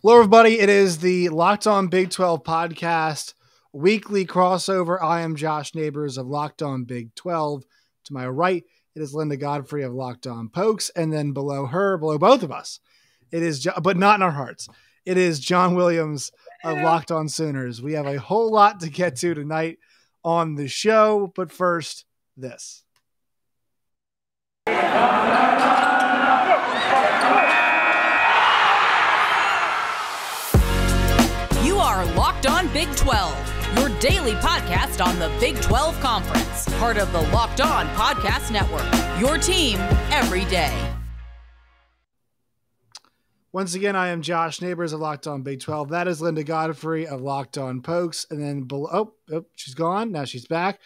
Hello, everybody. It is the Locked On Big 12 podcast weekly crossover. I am Josh Neighbors of Locked On Big 12. To my right, it is Linda Godfrey of Locked On Pokes. And then below her, below both of us, it is, but not in our hearts, it is John Williams of Locked On Sooners. We have a whole lot to get to tonight on the show. But first, this. Locked On Big 12, your daily podcast on the Big 12 Conference, part of the Locked On Podcast Network, your team every day. Once again, I am Josh Neighbors of Locked On Big 12. That is Linda Godfrey of Locked On Pokes. And then below, she's gone. Now she's back.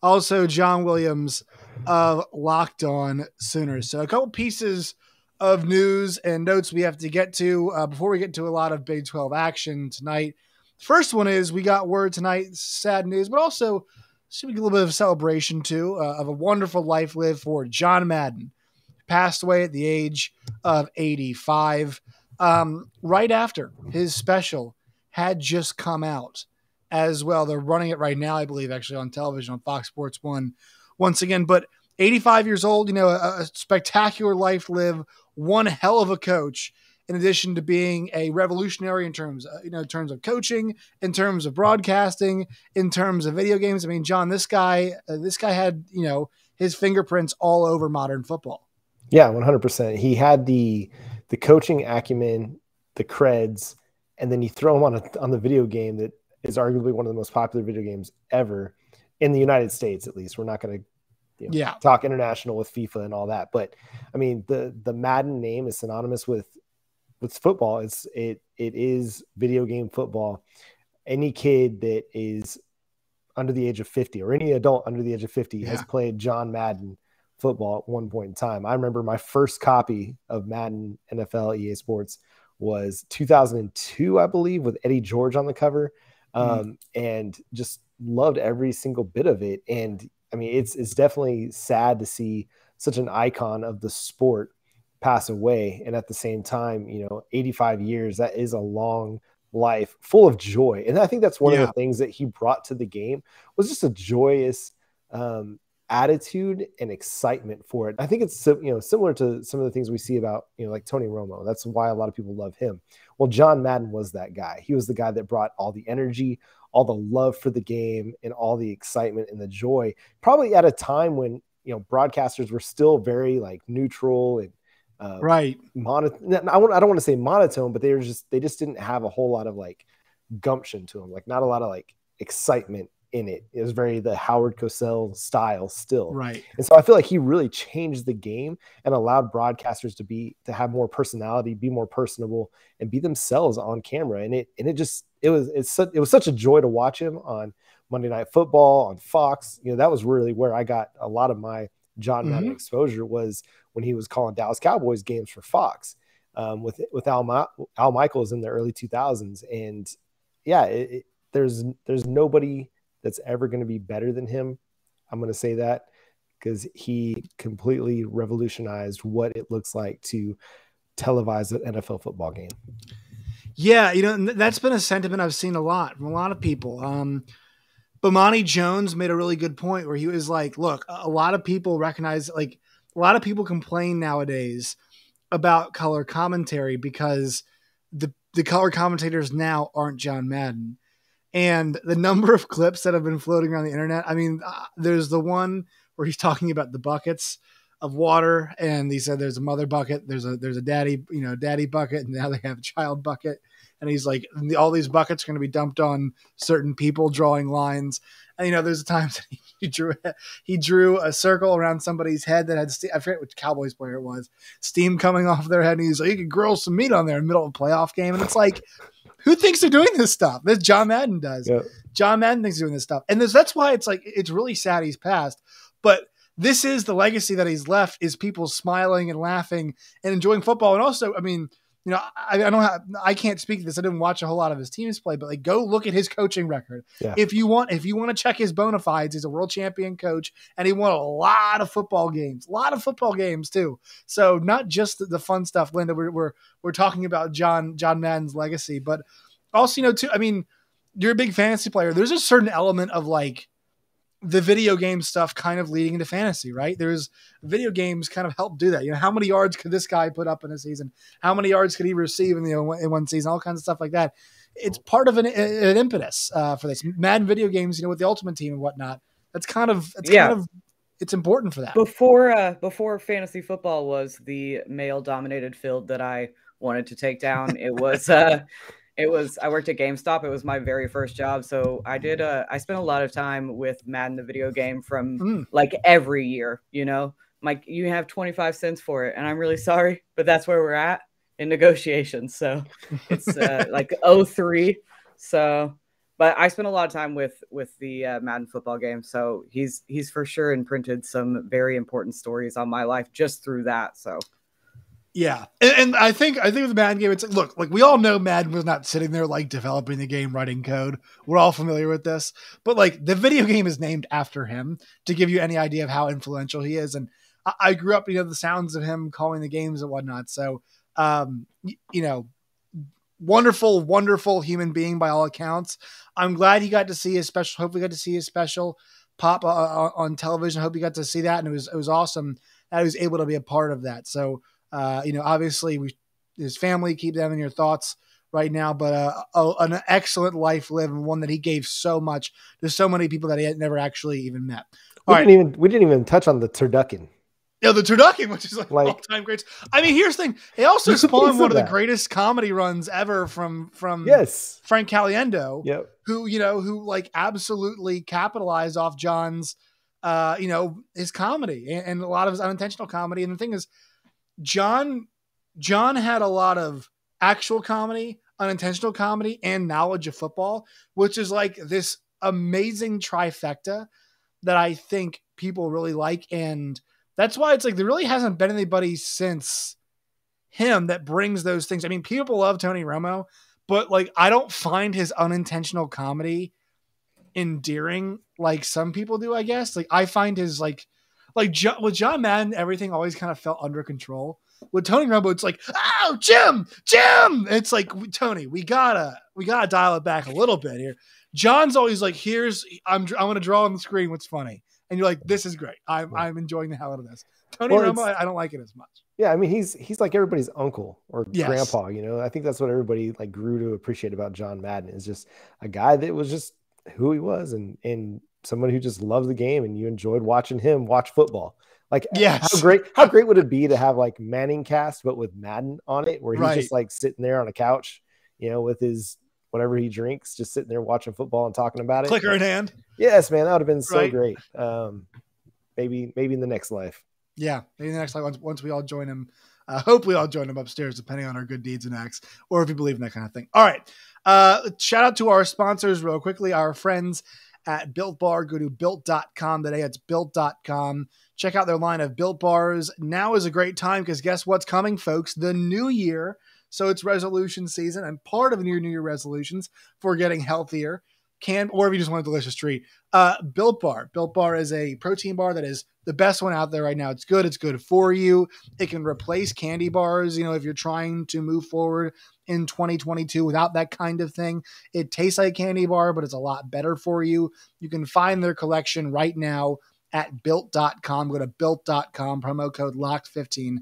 Also, John Williams of Locked On Sooners. So a couple pieces of news and notes we have to get to before we get to a lot of Big 12 action tonight. First one is we got word tonight, sad news, but also should be a little bit of a celebration too of a wonderful life lived for John Madden. Passed away at the age of 85 right after his special had just come out as well. They're running it right now, I believe, actually on television on Fox Sports 1 once again. But 85 years old, a spectacular life lived, one hell of a coach. In addition to being a revolutionary in terms of coaching, in terms of broadcasting, in terms of video games. I mean, John, this guy had, his fingerprints all over modern football. Yeah, 100%. He had the coaching acumen, the creds, and then you throw him on the video game that is arguably one of the most popular video games ever in the United States, at least. We're not going to talk international with FIFA and all that. But I mean, the Madden name is synonymous with football. It is video game football. Any kid that is under the age of 50 or any adult under the age of 50 has played John Madden football at one point in time. I remember my first copy of Madden NFL EA Sports was 2002, I believe, with Eddie George on the cover, and just loved every single bit of it. And I mean, it's definitely sad to see such an icon of the sport pass away. And at the same time, 85 years, that is a long life full of joy. And I think that's one of the things that he brought to the game was just a joyous attitude and excitement for it. I think it's, similar to some of the things we see about, like Tony Romo. That's why a lot of people love him. Well, John Madden was that guy. He was the guy that brought all the energy, all the love for the game, and all the excitement and the joy, probably at a time when, broadcasters were still very like neutral and right. I don't want to say monotone, but they just didn't have a whole lot of like gumption to them. Like not a lot of like excitement in it. It was very the Howard Cosell style still. Right. And so I feel like he really changed the game and allowed broadcasters to have more personality, be more personable, and be themselves on camera. And it was such a joy to watch him on Monday Night Football on Fox. That was really where I got a lot of my John Madden exposure, was when he was calling Dallas Cowboys games for Fox with Al Michaels in the early 2000s. And there's nobody that's ever going to be better than him. I'm going to say that because he completely revolutionized what it looks like to televise an NFL football game. Yeah. That's been a sentiment I've seen a lot from a lot of people. Bomani Jones made a really good point where he was like, look, a lot of people recognize, like a lot of people complain nowadays about color commentary because the color commentators now aren't John Madden. And the number of clips that have been floating around the internet, I mean, there's the one where he's talking about the buckets of water, and he said there's a mother bucket, there's a daddy bucket, and now they have a child bucket. And he's like, all these buckets are going to be dumped on certain people drawing lines. And, there's times that he drew a circle around somebody's head that had, I forget which Cowboys player it was, steam coming off their head. And he's like, you could grill some meat on there in the middle of a playoff game. And it's like, who thinks they're doing this stuff? This John Madden does. Yep. John Madden thinks he's doing this stuff. And that's why it's like, it's really sad he's passed. But this is the legacy that he's left, is people smiling and laughing and enjoying football. And also, I mean, you know, I can't speak to this. I didn't watch a whole lot of his teams play, but like go look at his coaching record. Yeah. If you want to check his bona fides, he's a world champion coach and he won a lot of football games too. So not just the fun stuff, Linda, we're talking about John Madden's legacy, but also, you know, too, I mean, you're a big fantasy player. There's a certain element of like the video game stuff kind of leading into fantasy, right? There's video games kind of help do that. You know, how many yards could this guy put up in a season? How many yards could he receive in one season? All kinds of stuff like that. It's part of an impetus for this. Madden video games, you know, with the Ultimate Team and whatnot. It's important for that. Before fantasy football was the male dominated field that I wanted to take down, it was I worked at GameStop. It was my very first job. So I spent a lot of time with Madden, the video game, from like every year, you know, like you have 25 cents for it. And I'm really sorry, but that's where we're at in negotiations. So it's like 03. So, but I spent a lot of time with the Madden football game. So he's for sure imprinted some very important stories on my life just through that. So. Yeah. And I think with the Madden game, it's look, like we all know Madden was not sitting there like developing the game, writing code. We're all familiar with this, but like the video game is named after him to give you any idea of how influential he is. And I grew up, you know, the sounds of him calling the games and whatnot. So, you know, wonderful, wonderful human being by all accounts. I'm glad he got to see his special. Hopefully got to see his special pop on television. I hope he got to see that. And it was awesome that he was able to be a part of that. So, you know, obviously his family, keep them in your thoughts right now, but an excellent life lived and one that he gave so much to so many people that he had never actually even met. We didn't even touch on the turducken. Yeah, the turducken, which is like all-time greats. I mean, here's the thing. He also spawned one of the greatest comedy runs ever from Frank Caliendo, who like absolutely capitalized off John's, you know, his comedy and a lot of his unintentional comedy. And the thing is, John had a lot of actual comedy, unintentional comedy, and knowledge of football, which is like this amazing trifecta that I think people really like. And that's why it's like there really hasn't been anybody since him that brings those things. I mean, people love Tony Romo, but like I don't find his unintentional comedy endearing like some people do, I guess. Like I find his like with John Madden, everything always kind of felt under control. With Tony Romo, it's like, oh, Jim. It's like, Tony, we gotta dial it back a little bit here. John's always like, I'm going to draw on the screen what's funny. And you're like, this is great. I'm enjoying the hell out of this. Tony Romo, I don't like it as much. Yeah, I mean, he's like everybody's uncle or grandpa, you know. I think that's what everybody like grew to appreciate about John Madden, is just a guy that was just who he was and someone who just loved the game, and you enjoyed watching him watch football. Like, yes. How great would it be to have like Manning cast, but with Madden on it, where he's just like sitting there on a couch, you know, with his whatever he drinks, just sitting there watching football and talking about it. Clicker in hand. Yes, man, that would have been so great. Maybe in the next life. Yeah, maybe in the next life once we all join him. Hope we all join him upstairs, depending on our good deeds and acts, or if you believe in that kind of thing. All right. Shout out to our sponsors real quickly, our friends at Built Bar. Go to built.com today. It's built.com. Check out their line of Built Bars. Now is a great time because guess what's coming, folks? The new year. So it's resolution season, and part of your New Year resolutions for getting healthier or if you just want a delicious treat, Built Bar. Built Bar is a protein bar that is the best one out there right now. It's good. It's good for you. It can replace candy bars. You know, if you're trying to move forward in 2022 without that kind of thing, it tastes like a candy bar, but it's a lot better for you. You can find their collection right now at built.com. Go to built.com, promo code LOCKED15,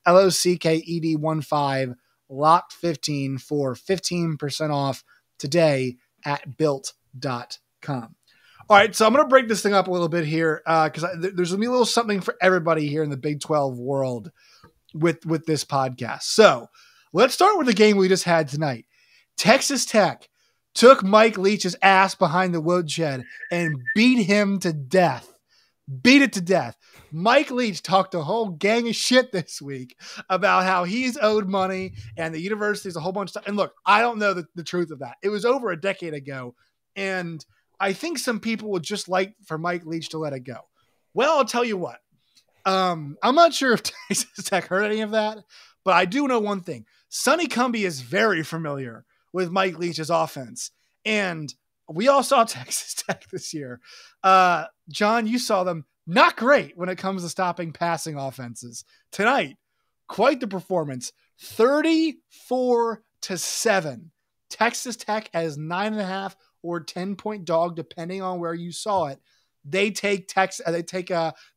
LOCKED15, LOCKED15 for 15% off today at built.com. All right, so I'm going to break this thing up a little bit here because there's going to be a little something for everybody here in the Big 12 world with this podcast. So let's start with the game we just had tonight. Texas Tech took Mike Leach's ass behind the woodshed and beat him to death. Beat it to death. Mike Leach talked a whole gang of shit this week about how he's owed money and the university's a whole bunch of stuff. And look, I don't know the truth of that. It was over a decade ago, and I think some people would just like for Mike Leach to let it go. Well, I'll tell you what. I'm not sure if Texas Tech heard any of that, but I do know one thing. Sonny Cumbie is very familiar with Mike Leach's offense. And we all saw Texas Tech this year. John, you saw them. Not great when it comes to stopping passing offenses. Tonight, quite the performance. 34-7. Texas Tech as 9.5 or 10-point dog, depending on where you saw it. They take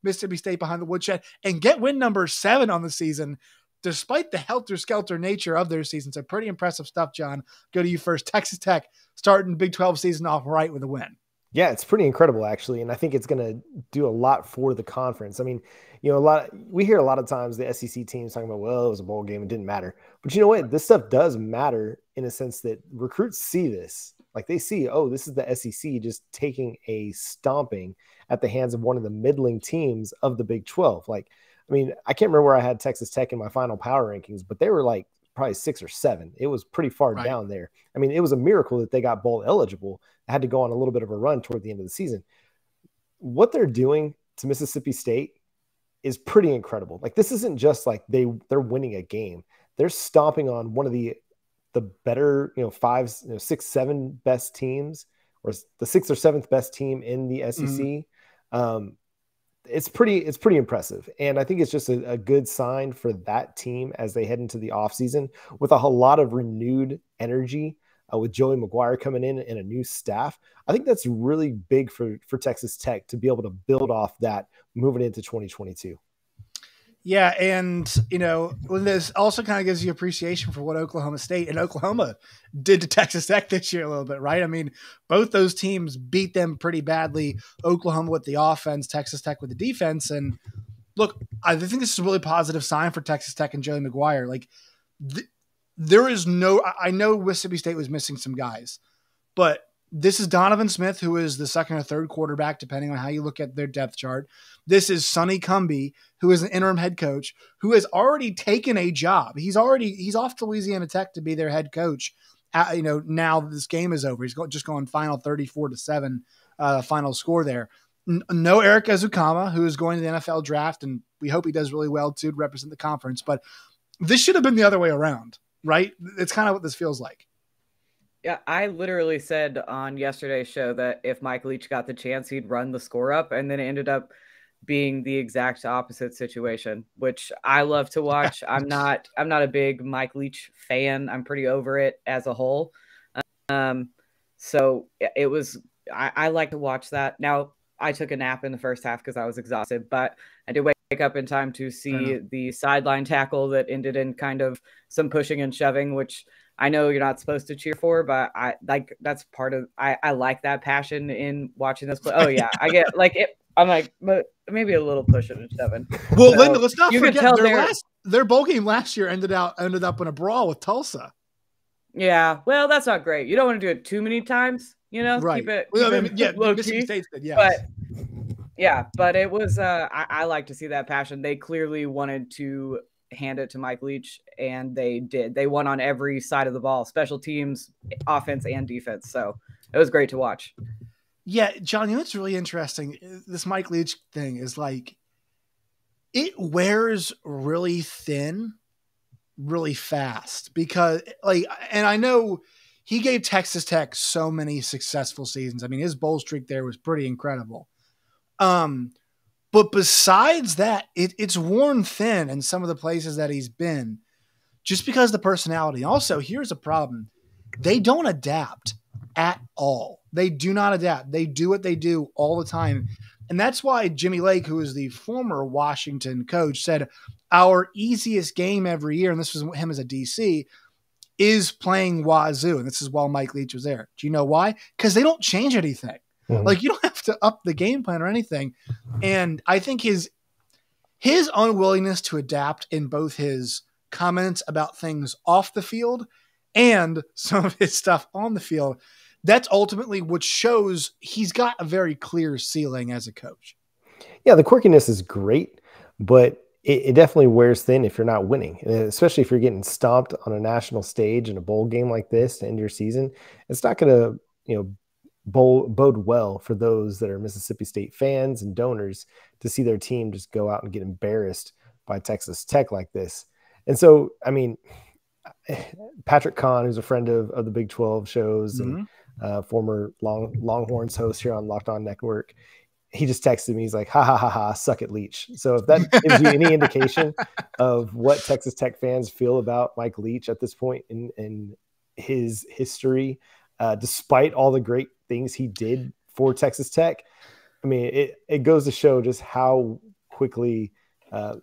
Mississippi State behind the woodshed and get win number 7 on the season, despite the helter-skelter nature of their season. So pretty impressive stuff, John. Go to you first. Texas Tech starting Big 12 season off right with a win. Yeah, it's pretty incredible, actually. And I think it's going to do a lot for the conference. I mean, we hear a lot of times the SEC teams talking about, well, it was a bowl game. It didn't matter. But you know what? This stuff does matter in a sense that recruits see this. Like they see, oh, this is the SEC just taking a stomping at the hands of one of the middling teams of the Big 12. Like, I mean, I can't remember where I had Texas Tech in my final power rankings, but they were like probably 6 or 7. It was pretty far down there. I mean, it was a miracle that they got bowl eligible. I had to go on a little bit of a run toward the end of the season. What they're doing to Mississippi State is pretty incredible. Like, this isn't just like they're winning a game. They're stomping on one of the better, 5, 6, 7 best teams, or the 6th or 7th best team in the SEC. It's pretty impressive. And I think it's just a good sign for that team as they head into the offseason with a whole lot of renewed energy, with Joey McGuire coming in and a new staff. I think that's really big for Texas Tech to be able to build off that moving into 2022. Yeah, and, this also kind of gives you appreciation for what Oklahoma State and Oklahoma did to Texas Tech this year a little bit, right? I mean, both those teams beat them pretty badly. Oklahoma with the offense, Texas Tech with the defense. And look, I think this is a really positive sign for Texas Tech and Joey McGuire. Like, there is I know Mississippi State was missing some guys, but this is Donovan Smith, who is the second or third quarterback, depending on how you look at their depth chart. This is Sonny Cumbie, who is an interim head coach, who has already taken a job. He's off to Louisiana Tech to be their head coach. Now this game is over. He's just going final 34-7 final score there. No Eric Ezukama, who is going to the NFL draft, and we hope he does really well too to represent the conference. But this should have been the other way around, right? It's kind of what this feels like. Yeah, I literally said on yesterday's show that if Mike Leach got the chance, he'd run the score up, and then it ended up being the exact opposite situation, which I love to watch. I'm not a big Mike Leach fan. I'm pretty over it as a whole. So it was, I like to watch that. Now, I took a nap in the first half because I was exhausted, but I did wake up in time to see the sideline tackle that ended in kind of some pushing and shoving, which I know you're not supposed to cheer for, but that's part of, I like that passion in watching this play. Oh yeah. I get like it. I'm like, maybe a little pushing and shoving. Well, so, Linda, let's not forget their bowl game last year ended up in a brawl with Tulsa. Yeah. Well, that's not great. You don't want to do it too many times, right. Keep it low key. States did, yes. But it was, I like to see that passion. They clearly wanted to hand it to Mike Leach, and they did. They won on every side of the ball, special teams, offense, and defense. So it was great to watch. Yeah, John, what's really interesting, this Mike Leach thing is like, it wears really thin really fast because and I know he gave Texas Tech so many successful seasons. I mean, his bowl streak there was pretty incredible. But besides that, it's worn thin in some of the places that he's been just because of the personality. Also, here's a problem. They don't adapt at all. They do not adapt. They do what they do all the time. And that's why Jimmy Lake, who is the former Washington coach, said our easiest game every year, and this was him as a DC, is playing Wazoo. And this is while Mike Leach was there. Do you know why? Because they don't change anything. Mm-hmm. Like, you don't have to up the game plan or anything. And I think his unwillingness to adapt in both his comments about things off the field and some of his stuff on the field, that's ultimately what shows he's got a very clear ceiling as a coach. Yeah, the quirkiness is great, but it definitely wears thin if you're not winning, especially if you're getting stomped on a national stage in a bowl game like this to end your season. It's not going to, bode well for those that are Mississippi State fans and donors to see their team just go out and get embarrassed by Texas Tech like this. And so, I mean, Patrick Kahn, who's a friend of the Big 12 shows and former Longhorns host here on Locked On Network, he just texted me. He's like, ha, ha, ha, ha, suck it, Leach. So if that gives you any indication of what Texas Tech fans feel about Mike Leach at this point in his history, despite all the great things he did for Texas Tech, I mean, it goes to show just how quickly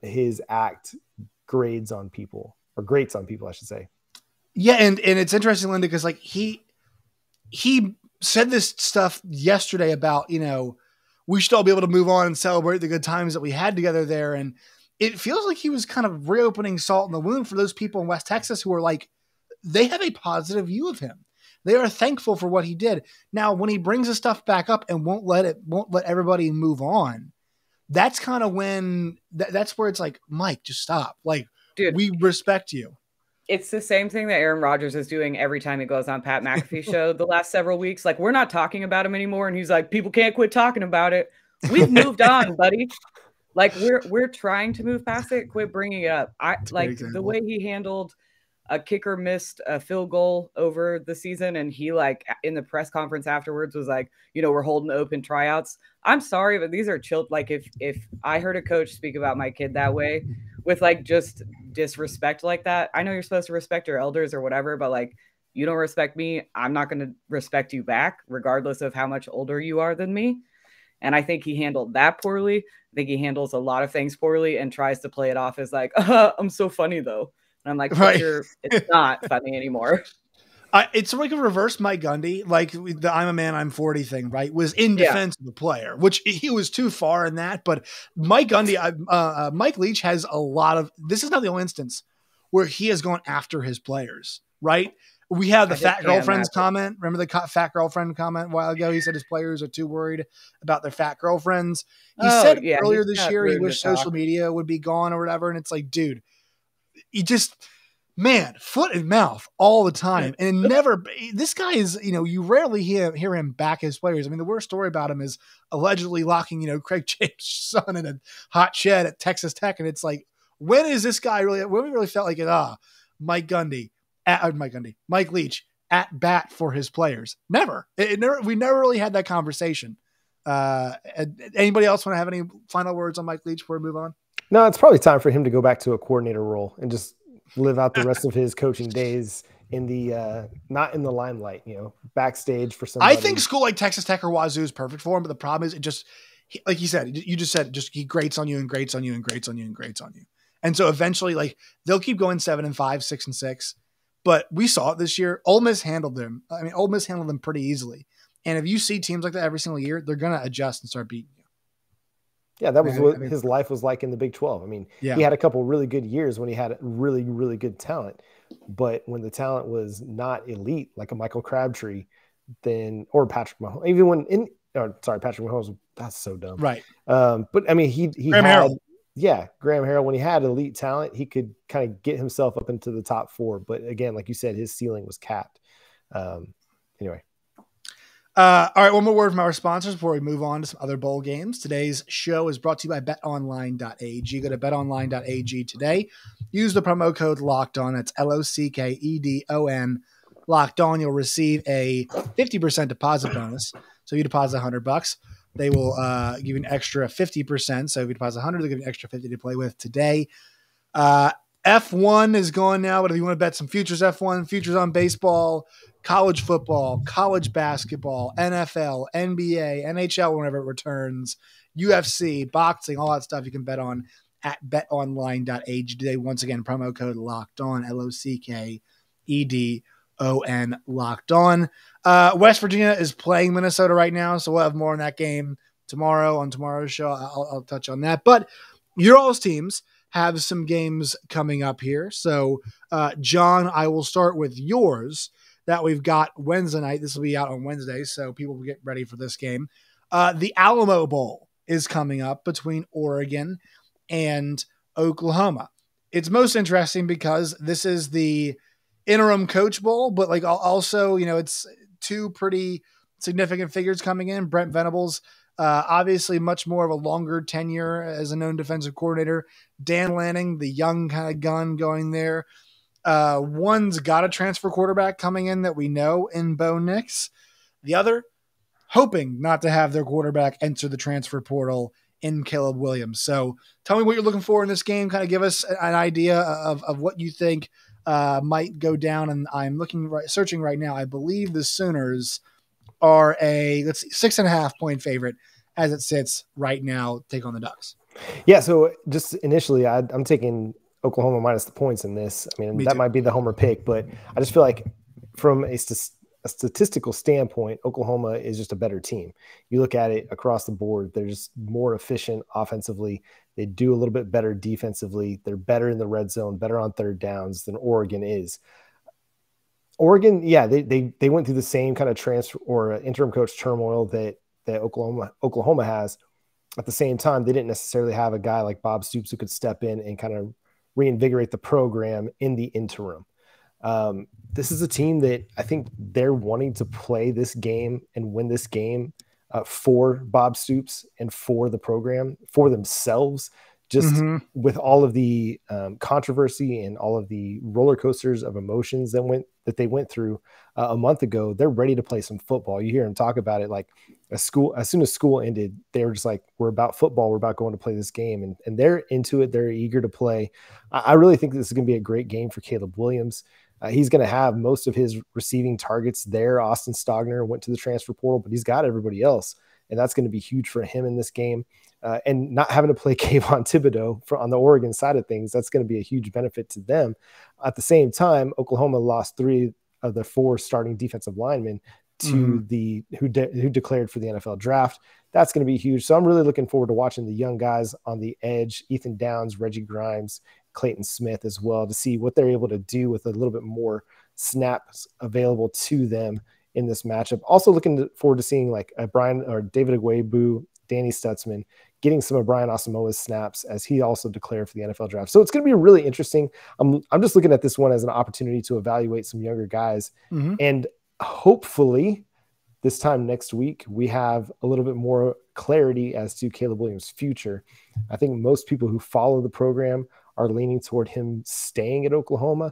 his act grates on people, I should say. Yeah, and it's interesting, Linda, because like he said this stuff yesterday about, we should all be able to move on and celebrate the good times that we had together there. And it feels like he was kind of reopening salt in the wound for those people in West Texas who are like, they have a positive view of him. They are thankful for what he did. Now, when he brings the stuff back up and won't let everybody move on, that's kind of when that's where it's like, Mike, just stop. Like, dude, we respect you. It's the same thing that Aaron Rodgers is doing every time he goes on Pat McAfee's show the last several weeks. Like, we're not talking about him anymore. And he's like, people can't quit talking about it. We've moved on, buddy. Like, we're trying to move past it. Quit bringing it up. The way he handled a kicker missed a field goal over the season. And he, like, in the press conference afterwards was like, we're holding open tryouts. I'm sorry, but these are chilled. Like, if I heard a coach speak about my kid that way with like just disrespect like that, I know you're supposed to respect your elders or whatever, but like, you don't respect me, I'm not going to respect you back, regardless of how much older you are than me. And I think he handled that poorly. I think he handles a lot of things poorly and tries to play it off as like, I'm so funny though. And I'm like, right. It's not funny anymore. It's like a reverse Mike Gundy, like the I'm a man, I'm 40 thing, right? Was in defense of the player, which he was too far in that. But Mike Gundy, Mike Leach has a lot of, this is not the only instance where he has gone after his players, right? We have the fat girlfriend's comment. Remember the fat girlfriend comment a while ago? He said his players are too worried about their fat girlfriends. He said earlier this year he wished social media would be gone or whatever. And it's like, dude, he just... Man, foot and mouth all the time. And never, this guy is, you rarely hear him back his players. I mean, the worst story about him is allegedly locking, Craig James' son in a hot shed at Texas Tech. And it's like, when we really felt like it, Mike Leach at bat for his players? Never. We never really had that conversation. Anybody else want to have any final words on Mike Leach before we move on? No, it's probably time for him to go back to a coordinator role and just live out the rest of his coaching days in the not in the limelight, backstage for somebody. I think school like Texas Tech or Wazoo is perfect for him, but the problem is like you said, you just said, he grates on you and grates on you and grates on you and grates on you. And so eventually, like, they'll keep going 7-5, 6-6. But we saw it this year. Ole Miss handled them. I mean, Ole Miss handled them pretty easily. And if you see teams like that every single year, they're going to adjust and start beating you. Yeah, that was what his life was like in the Big 12. I mean, he had a couple really good years when he had really, really good talent. But when the talent was not elite, like a Michael Crabtree, or Patrick Mahomes, Patrick Mahomes, that's so dumb. Right. But I mean, he Graham Harrell. Yeah, Graham Harrell, when he had elite talent, he could kind of get himself up into the top 4. But again, like you said, his ceiling was capped. Anyway. All right, one more word from our sponsors before we move on to some other bowl games. Today's show is brought to you by betonline.ag. Go to betonline.ag today. Use the promo code LOCKEDON. That's LOCKEDON. Locked On. You'll receive a 50% deposit bonus. So if you deposit $100, they will give you an extra 50%. So if you deposit 100, they'll give you an extra 50 to play with today. F1 is going now, but if you want to bet some futures, F1, futures on baseball, college football, college basketball, NFL, NBA, NHL whenever it returns, UFC, boxing, all that stuff you can bet on at betonline.ag today. Once again, promo code locked on, LOCKEDON, locked on. West Virginia is playing Minnesota right now, so we'll have more on that game tomorrow on tomorrow's show. I'll touch on that. But your all's teams have some games coming up here. So, John, I will start with yours that we've got Wednesday night. This will be out on Wednesday, so people will get ready for this game. The Alamo Bowl is coming up between Oregon and Oklahoma. It's most interesting because this is the interim coach bowl, but like also, it's two pretty significant figures coming in. Brent Venables, obviously much more of a longer tenure as a known defensive coordinator. Dan Lanning, the young kind of gun going there. One's got a transfer quarterback coming in that we know in Bo Nix. The other, hoping not to have their quarterback enter the transfer portal in Caleb Williams. So tell me what you're looking for in this game. Kind of give us an idea of what you think might go down. And I'm searching right now. I believe the Sooners are a 6.5 point favorite as it sits right now. Take on the Ducks. Yeah. So just initially, I'm taking Oklahoma minus the points in this. I mean, that might be the homer pick, but I just feel like from a statistical standpoint, Oklahoma is just a better team. You look at it across the board, they're just more efficient offensively. They do a little bit better defensively. They're better in the red zone, better on third downs than Oregon is. Oregon, yeah, they went through the same kind of transfer or interim coach turmoil that Oklahoma has. At the same time, they didn't necessarily have a guy like Bob Stoops who could step in and kind of reinvigorate the program in the interim. This is a team that I think they're wanting to play this game and win this game for Bob Stoops and for the program, for themselves, just with all of the controversy and all of the roller coasters of emotions that they went through a month ago. They're ready to play some football. You hear them talk about it like as soon as school ended, they were just like, we're about football. We're about going to play this game. And they're into it. They're eager to play. I really think this is going to be a great game for Caleb Williams. He's going to have most of his receiving targets there. Austin Stogner went to the transfer portal, but he's got everybody else. And that's going to be huge for him in this game. And not having to play Kayvon Thibodeau on the Oregon side of things, that's going to be a huge benefit to them. At the same time, Oklahoma lost 3 of the 4 starting defensive linemen to who declared for the NFL draft. That's going to be huge. So I'm really looking forward to watching the young guys on the edge, Ethan Downs, Reggie Grimes, Clayton Smith as well, to see what they're able to do with a little bit more snaps available to them in this matchup. Also looking forward to seeing like Brian or David Agwebu, Danny Stutzman getting some of Brian Asamoah's snaps as he also declared for the NFL draft. So it's going to be really interesting. I'm just looking at this one as an opportunity to evaluate some younger guys. And hopefully this time next week, we have a little bit more clarity as to Caleb Williams' future. I think most people who follow the program are leaning toward him staying at Oklahoma.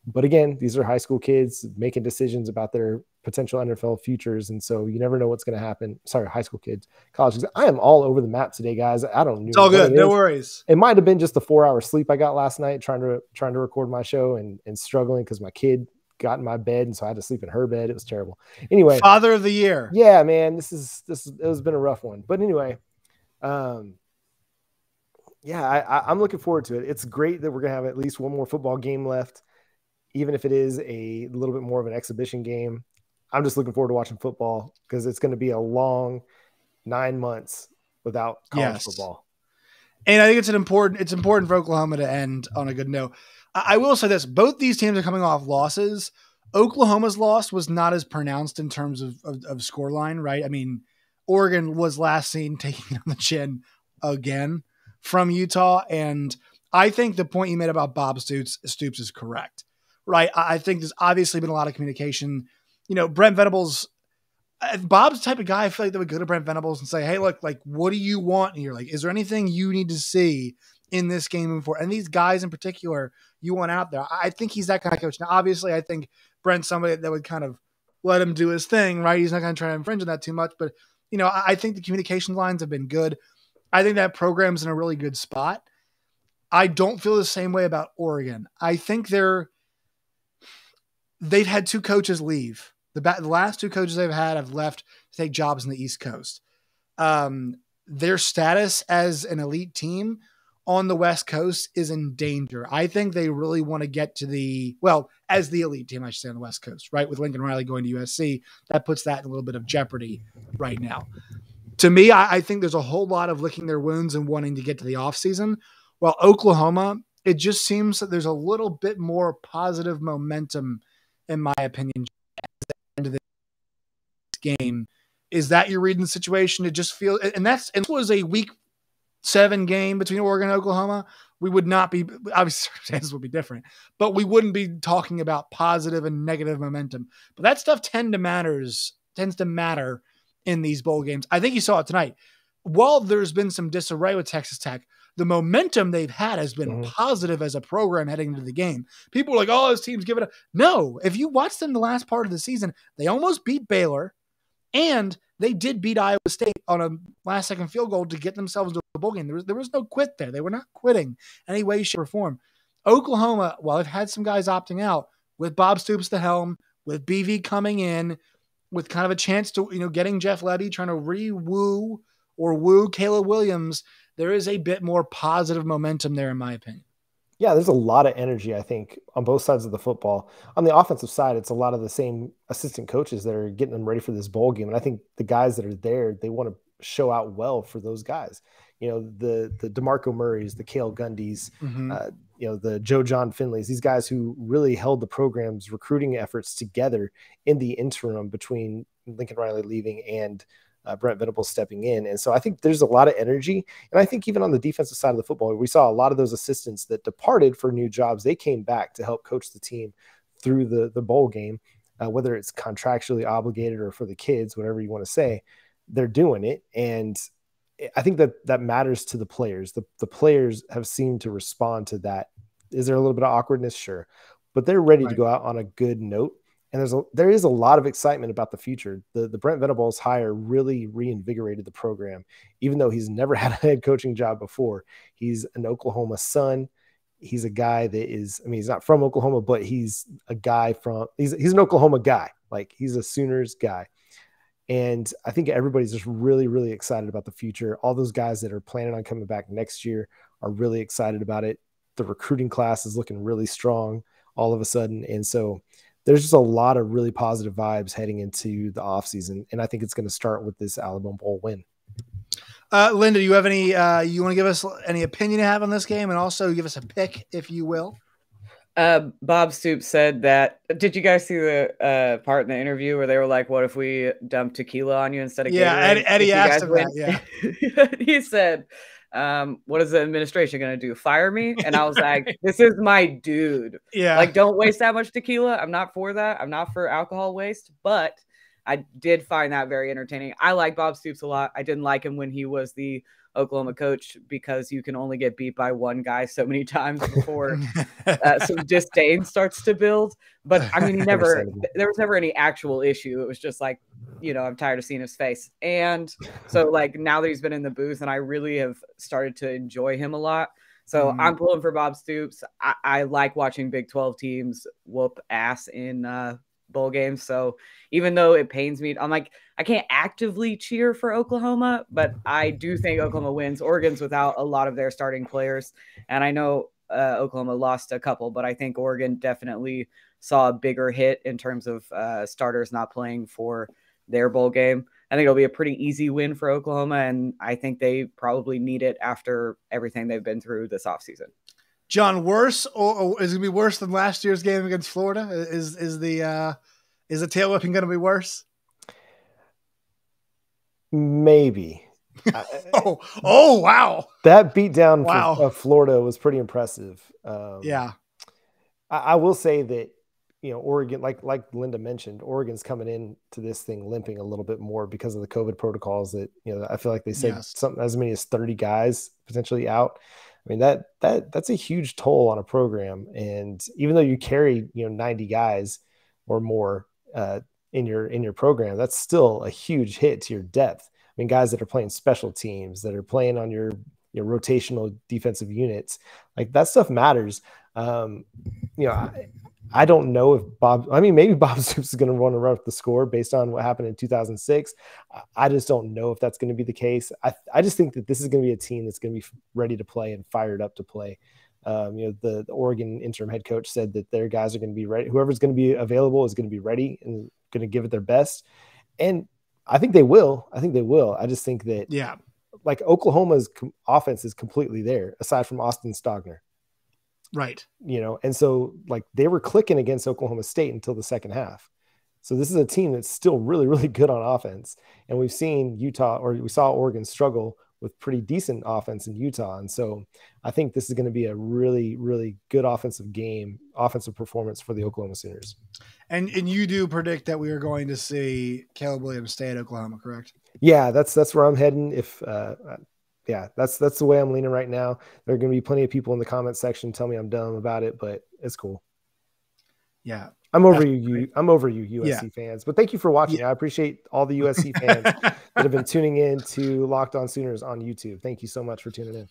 But again, these are high school kids making decisions about their potential NFL futures. And so you never know what's going to happen. Sorry, high school kids, college kids. I am all over the map today, guys. I don't know. It's all good. No worries. It might have been just the 4-hour sleep I got last night trying to record my show and struggling because my kid got in my bed. And so I had to sleep in her bed. It was terrible. Anyway. Father of the year. Yeah, man, it has been a rough one. But anyway, yeah, I'm looking forward to it. It's great that we're going to have at least one more football game left, even if it is a little bit more of an exhibition game. I'm just looking forward to watching football because it's going to be a long 9 months without college football. And I think it's important for Oklahoma to end on a good note. I will say this, both these teams are coming off losses. Oklahoma's loss was not as pronounced in terms of scoreline, right? I mean, Oregon was last seen taking on the chin again from Utah. And I think the point you made about Bob Stoops is correct, right? I think there's obviously been a lot of communication. You know, Brent Venables, Bob's the type of guy I feel like that would go to Brent Venables and say, hey, look, like, what do you want here? Like, is there anything you need to see in this game moving forward? And these guys in particular you want out there. I think he's that kind of coach. Now, obviously, I think Brent's somebody that would kind of let him do his thing, right? He's not going to try to infringe on that too much. But, you know, I think the communication lines have been good. I think that program's in a really good spot. I don't feel the same way about Oregon. I think they've had 2 coaches leave. The last 2 coaches they've had have left to take jobs in the East Coast. Their status as an elite team on the West Coast is in danger. I think they really want to get to as the elite team, I should say, on the West Coast, right? With Lincoln Riley going to USC, that puts that in a little bit of jeopardy right now. To me, I think there's a whole lot of licking their wounds and wanting to get to the offseason. While Oklahoma, it just seems that there's a little bit more positive momentum, in my opinion, at the end of this game. Is that you're reading the situation? It just feels, and it was a week 7 game between Oregon and Oklahoma. We would not be, obviously circumstances would be different, but we wouldn't be talking about positive and negative momentum. But that stuff tends to matter in these bowl games. I think you saw it tonight. While there's been some disarray with Texas Tech, the momentum they've had has been positive as a program heading into the game. People are like, oh, this team's giving up. No, if you watch them the last part of the season, they almost beat Baylor, and they did beat Iowa State on a last-second field goal to get themselves to a bowl game. There was no quit there. They were not quitting any way, shape, or form. Oklahoma, while they've had some guys opting out, with Bob Stoops the helm, with BV coming in, with kind of a chance to, getting Jeff Lebby, trying to woo Caleb Williams, there is a bit more positive momentum there, in my opinion. Yeah, there's a lot of energy, I think, on both sides of the football. On the offensive side, it's a lot of the same assistant coaches that are getting them ready for this bowl game. And I think the guys that are there, they want to show out well for those guys. The DeMarco Murrays, the Cale Gundys, the Joe John Finleys, these guys who really held the program's recruiting efforts together in the interim between Lincoln Riley leaving and Brent Venables stepping in. And so I think there's a lot of energy. And I think even on the defensive side of the football, we saw a lot of those assistants that departed for new jobs. They came back to help coach the team through the bowl game, whether it's contractually obligated or for the kids, whatever you want to say, they're doing it. And I think that matters to the players. The players have seemed to respond to that. Is there a little bit of awkwardness? Sure. But they're ready to go out on a good note. And there is a lot of excitement about the future. The Brent Venables hire really reinvigorated the program, even though he's never had a head coaching job before. He's an Oklahoma son. He's a guy that is, he's not from Oklahoma, but he's a guy he's an Oklahoma guy. Like, he's a Sooners guy. And I think everybody's just really, really excited about the future. All those guys that are planning on coming back next year are really excited about it. The recruiting class is looking really strong all of a sudden. And so there's just a lot of really positive vibes heading into the offseason. And I think it's going to start with this Alabama Bowl win. Linda, do you have any, you want to give us any opinion you have on this game, and also give us a pick, if you will? Bob Stoops said that, did you guys see the part in the interview where they were like, what if we dump tequila on you instead of Gatorade? Eddie asked him that, yeah. He said, what is the administration going to do? Fire me? And I was like, this is my dude. Yeah. Like, don't waste that much tequila. I'm not for that. I'm not for alcohol waste, but I did find that very entertaining. I like Bob Stoops a lot. I didn't like him when he was the Oklahoma coach, because you can only get beat by one guy so many times before some disdain starts to build. But there was never any actual issue. It was just like, I'm tired of seeing his face. And so, like, now that he's been in the booth, and I really have started to enjoy him a lot. So I'm pulling for Bob Stoops. I like watching Big 12 teams whoop ass in bowl games. So even though it pains me, I'm like, I can't actively cheer for Oklahoma, but I do think Oklahoma wins. Oregon's without a lot of their starting players. And I know Oklahoma lost a couple, but I think Oregon definitely saw a bigger hit in terms of starters not playing for their bowl game. I think it'll be a pretty easy win for Oklahoma, and I think they probably need it after everything they've been through this offseason. John, worse, or is it going to be worse than last year's game against Florida? Is the tail whipping going to be worse? Maybe. Wow. That beatdown of Florida was pretty impressive. Yeah. I will say that, Oregon, like Linda mentioned, Oregon's coming in to this thing limping a little bit more because of the COVID protocols that, I feel like they said something as many as 30 guys potentially out. That's a huge toll on a program. And even though you carry, 90 guys or more in your program, that's still a huge hit to your depth. Guys that are playing special teams, that are playing on your rotational defensive units, like, that stuff matters. I don't know if maybe Bob Stoops is going to want to run up the score based on what happened in 2006. I just don't know if that's going to be the case. I just think that this is going to be a team that's going to be ready to play and fired up to play. The Oregon interim head coach said that their guys are going to be ready. Whoever's going to be available is going to be ready and going to give it their best. And I think they will. I just think that, like, Oklahoma's offense is completely there, aside from Austin Stogner. Right. And so, like, they were clicking against Oklahoma State until the second half. So this is a team that's still really, really good on offense. And we saw Oregon struggle with pretty decent offense in Utah. And so I think this is going to be a really, really good offensive performance for the Oklahoma Sooners. And you do predict that we are going to see Caleb Williams stay at Oklahoma, correct? Yeah, that's where I'm heading. If yeah, that's the way I'm leaning right now. There are going to be plenty of people in the comment section tell me I'm dumb about it, but it's cool. Yeah. I'm over you. I'm over you USC Yeah. fans, but thank you for watching. Yeah. I appreciate all the USC fans that have been tuning in to Locked On Sooners on YouTube. Thank you so much for tuning in.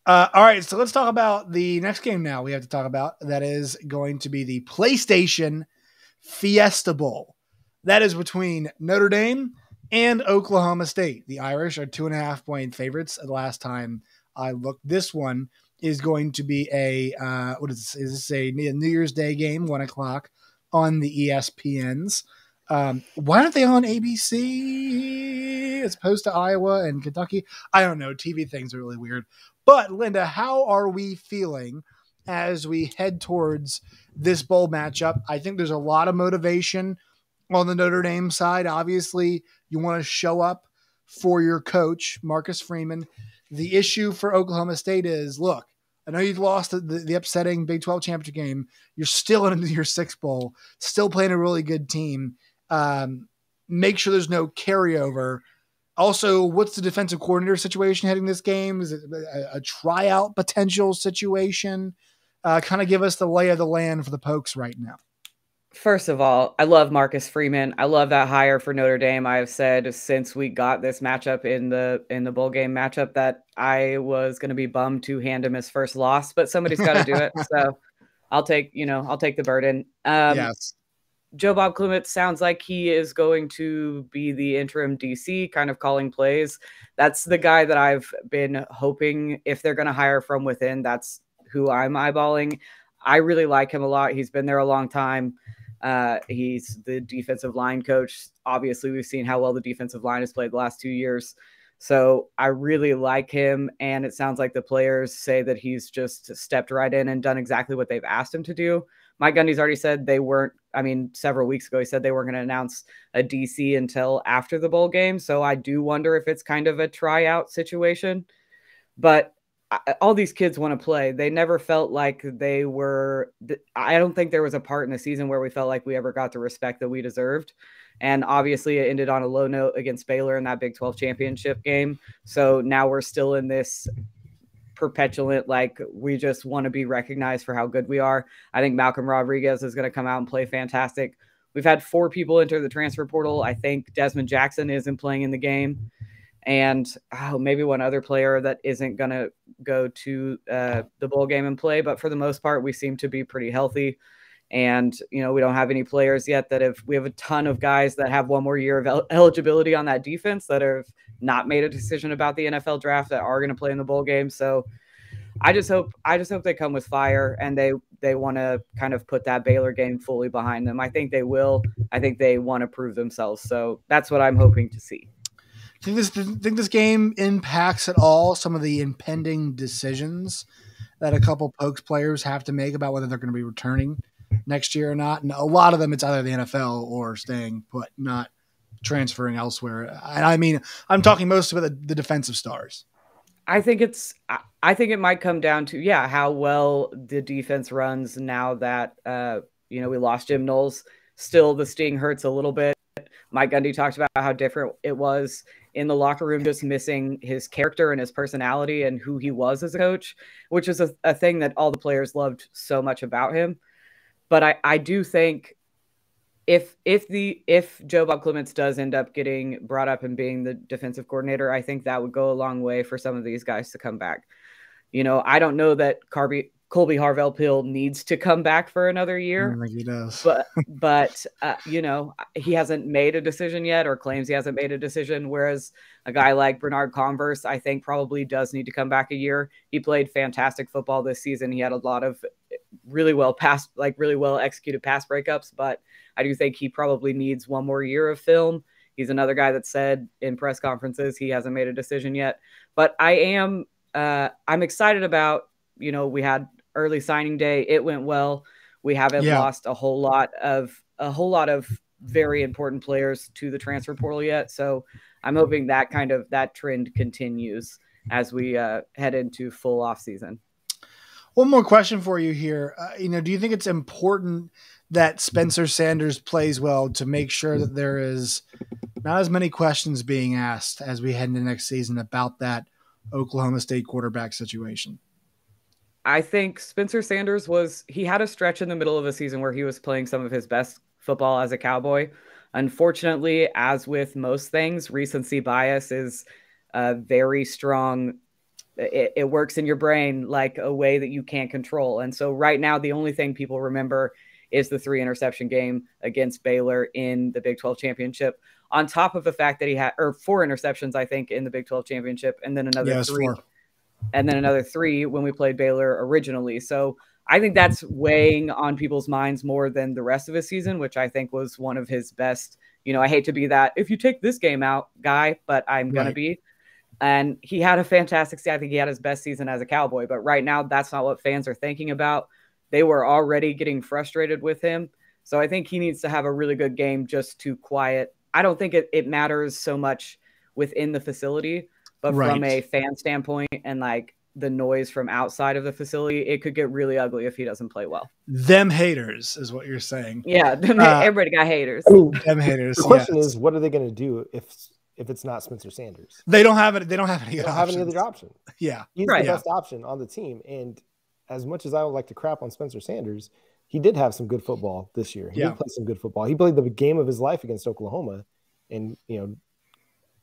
All right, so let's talk about the next game now we have to talk about. That is going to be the PlayStation Fiesta Bowl. That is between Notre Dame and Oklahoma State. The Irish are 2.5-point favorites. The last time I looked, this one is going to be a what is this? Is this a New Year's Day game, 1:00 on the ESPNs? Why aren't they on ABC as opposed to Iowa and Kentucky? I don't know. TV things are really weird. But Linda, how are we feeling as we head towards this bowl matchup? I think there's a lot of motivation on the Notre Dame side. Obviously, you want to show up for your coach, Marcus Freeman. The issue for Oklahoma State is, look, I know you've lost the upsetting Big 12 championship game. You're still in your sixth bowl, still playing a really good team. Make sure there's no carryover. Also, what's the defensive coordinator situation heading this game? Is it a tryout potential situation? Kind of give us the lay of the land for the Pokes right now. First of all, I love Marcus Freeman. I love that hire for Notre Dame. I have said since we got this matchup in the bowl game matchup that I was going to be bummed to hand him his first loss, but somebody's got to do it. So I'll take the burden. Yes. Joe Bob Clement sounds like he is going to be the interim DC, kind of calling plays. That's the guy that I've been hoping, if they're going to hire from within, that's who I'm eyeballing. I really like him a lot. He's been there a long time. He's the defensive line coach. Obviously, we've seen how well the defensive line has played the last 2 years. So I really like him. And it sounds like the players say that he's just stepped right in and done exactly what they've asked him to do. Mike Gundy's already said several weeks ago, he said they weren't going to announce a DC until after the bowl game. So I do wonder if it's kind of a tryout situation. But all these kids want to play. They never felt like they were. I don't think there was a part in the season where we felt like we ever got the respect that we deserved. And obviously it ended on a low note against Baylor in that Big 12 championship game. So now we're still in this perpetuant, like, we just want to be recognized for how good we are. I think Malcolm Rodriguez is going to come out and play fantastic. We've had 4 people enter the transfer portal. I think Desmond Jackson isn't playing in the game. And maybe one other player that isn't going to go to the bowl game and play. But for the most part, we seem to be pretty healthy. And, we don't have any players yet we have a ton of guys that have one more year of eligibility on that defense that have not made a decision about the NFL draft that are going to play in the bowl game. So I just hope they come with fire and they want to kind of put that Baylor game fully behind them. I think they will. I think they want to prove themselves. So that's what I'm hoping to see. Think this game impacts at all some of the impending decisions that a couple Pokes players have to make about whether they're going to be returning next year or not? And a lot of them, it's either the NFL or staying put, not transferring elsewhere. And I mean, I'm talking most about the defensive stars. I think it might come down to, how well the defense runs now that, we lost Jim Knowles. Still, the sting hurts a little bit. Mike Gundy talked about how different it was in the locker room, just missing his character and his personality and who he was as a coach, which is a thing that all the players loved so much about him. But I do think if Joe Bob Clements does end up getting brought up and being the defensive coordinator, I think that would go a long way for some of these guys to come back. I don't know that Colby Harvell-Pill needs to come back for another year. I don't think he does. But he hasn't made a decision yet, or claims he hasn't made a decision. Whereas a guy like Bernard Converse, I think, probably does need to come back a year. He played fantastic football this season. He had a lot of really well executed pass breakups, but I do think he probably needs one more year of film. He's another guy that said in press conferences he hasn't made a decision yet. But I'm excited about, we had early signing day. It went well. We haven't lost a whole lot of very important players to the transfer portal yet. So I'm hoping that trend continues as we head into full off season. One more question for you here. Do you think it's important that Spencer Sanders plays well to make sure that there is not as many questions being asked as we head into next season about that Oklahoma State quarterback situation? I think Spencer Sanders he had a stretch in the middle of the season where he was playing some of his best football as a Cowboy. Unfortunately, as with most things, recency bias is very strong. It works in your brain like a way that you can't control. And so right now, the only thing people remember is the 3 interception game against Baylor in the Big 12 championship, on top of the fact that he had 4 interceptions, I think, in the Big 12 championship, and then another 3. 4. And then another 3 when we played Baylor originally. So I think that's weighing on people's minds more than the rest of his season, which I think was one of his best. I hate to be that if you take this game out guy, but I'm going to be. And he had a fantastic season. I think he had his best season as a Cowboy, but right now that's not what fans are thinking about. They were already getting frustrated with him. So I think he needs to have a really good game just to quiet. I don't think it matters so much within the facility, but from a fan standpoint and like the noise from outside of the facility, it could get really ugly if he doesn't play well. Them haters is what you're saying. Yeah, everybody got haters. I mean, them haters. The question is, what are they going to do if it's not Spencer Sanders? They don't have it. They don't have any other option. Yeah, he's the best option on the team. And as much as I would like to crap on Spencer Sanders, he did have some good football this year. He did play some good football. He played the game of his life against Oklahoma, and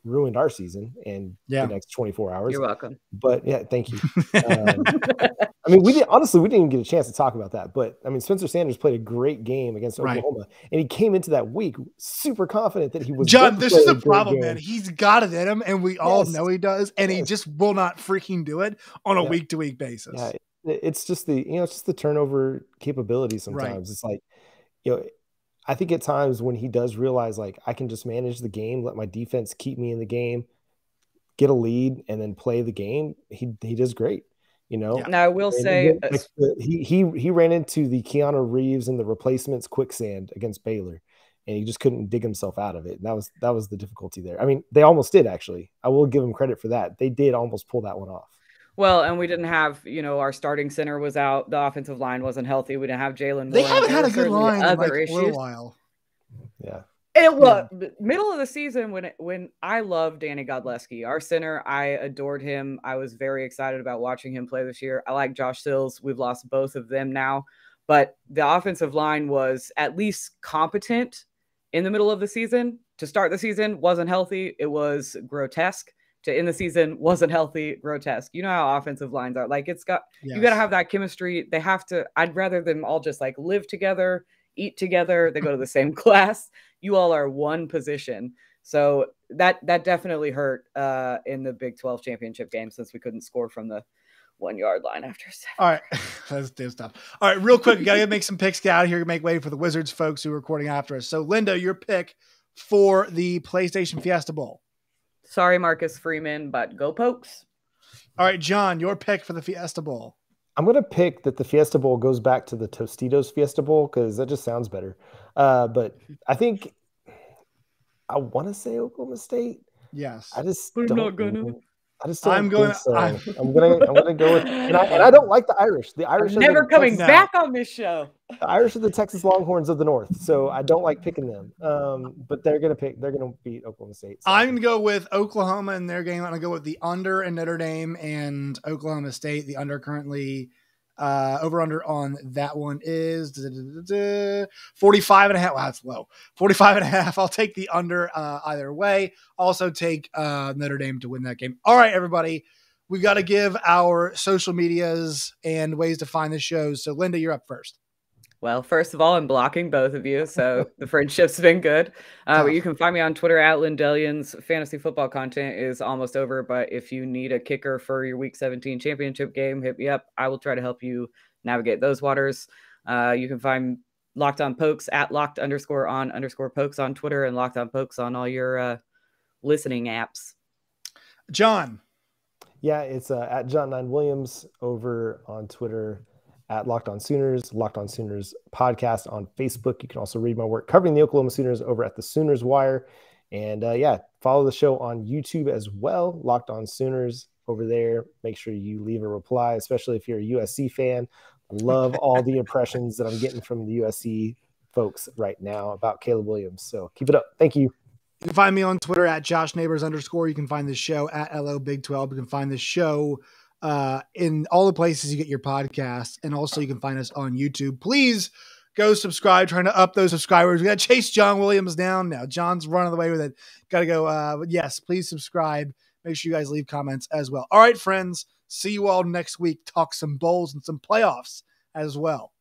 ruined our season and the next 24 hours. You're welcome. But thank you. I mean, we didn't even get a chance to talk about that. But I mean, Spencer Sanders played a great game against Oklahoma, and he came into that week super confident that he was. John, this is the problem, man. He's got it in him, and we all know he does, and he just will not freaking do it on a week-to-week basis. Yeah, it's just the turnover capability. Sometimes it's like, I think at times when he does realize, like, I can just manage the game, let my defense keep me in the game, get a lead, and then play the game, he does great. Now I will say he ran into the Keanu Reeves and the replacements quicksand against Baylor, and he just couldn't dig himself out of it. And that was the difficulty there. I mean, they almost did, actually. I will give him credit for that. They did almost pull that one off. Well, and we didn't have, our starting center was out. The offensive line wasn't healthy. We didn't have Jalen. They haven't had a good line in like a little while. Yeah. It was middle of the season when I loved Danny Godleski, our center. I adored him. I was very excited about watching him play this year. I like Josh Sills. We've lost both of them now, but the offensive line was at least competent in the middle of the season. To start the season, wasn't healthy. It was grotesque. To end the season, wasn't healthy, grotesque. You know how offensive lines are. Like, you got to have that chemistry. They have to. I'd rather them all just like live together, eat together. They go to the same class. You all are one position. So that definitely hurt in the Big 12 championship game, since we couldn't score from the 1 yard line after 7. All right. That's tough. All right. Real quick. We got to make some picks. Get out of here. Make way for the Wizards folks who are recording after us. So Linda, your pick for the PlayStation Fiesta Bowl. Sorry, Marcus Freeman, but go Pokes. All right, John, your pick for the Fiesta Bowl. I'm going to pick that the Fiesta Bowl goes back to the Tostitos Fiesta Bowl because that just sounds better. But I think I want to say Oklahoma State. Yes. I just I'm don't. not gonna. I just don't. I'm gonna go with, and I don't like the Irish. The Irish are never coming back on this show. The Irish are the Texas Longhorns of the North, so I don't like picking them. But they're gonna beat Oklahoma State. So. I'm gonna go with Oklahoma in their game. I'm gonna go with the under in Notre Dame and Oklahoma State. The under currently over under on that one is 45 and a half. Wow, that's low. 45 and a half. I'll take the under either way. Also take Notre Dame to win that game. All right, everybody. We've got to give our social medias and ways to find the shows. So Linda, you're up first. Well, first of all, I'm blocking both of you, so the friendship's been good. But you can find me on Twitter at Lindellians. Fantasy football content is almost over, but if you need a kicker for your Week 17 championship game, hit me up. I will try to help you navigate those waters. You can find Locked On Pokes at locked_on_pokes on Twitter, and Locked On Pokes on all your listening apps. John. Yeah, it's at John 9 Williams over on Twitter. At Locked On Sooners podcast on Facebook. You can also read my work covering the Oklahoma Sooners over at the Sooners Wire. And follow the show on YouTube as well. Locked On Sooners over there. Make sure you leave a reply, especially if you're a USC fan. I love all the impressions that I'm getting from the USC folks right now about Caleb Williams. So keep it up. Thank you. You can find me on Twitter at @JoshNeighbors_. You can find the show at LO Big 12. You can find the show in all the places you get your podcasts. And also you can find us on YouTube. Please go subscribe, trying to up those subscribers. We got to chase John Williams down now. John's running away with it. Got to go. But yes, please subscribe. Make sure you guys leave comments as well. All right, friends. See you all next week. Talk some bowls and some playoffs as well.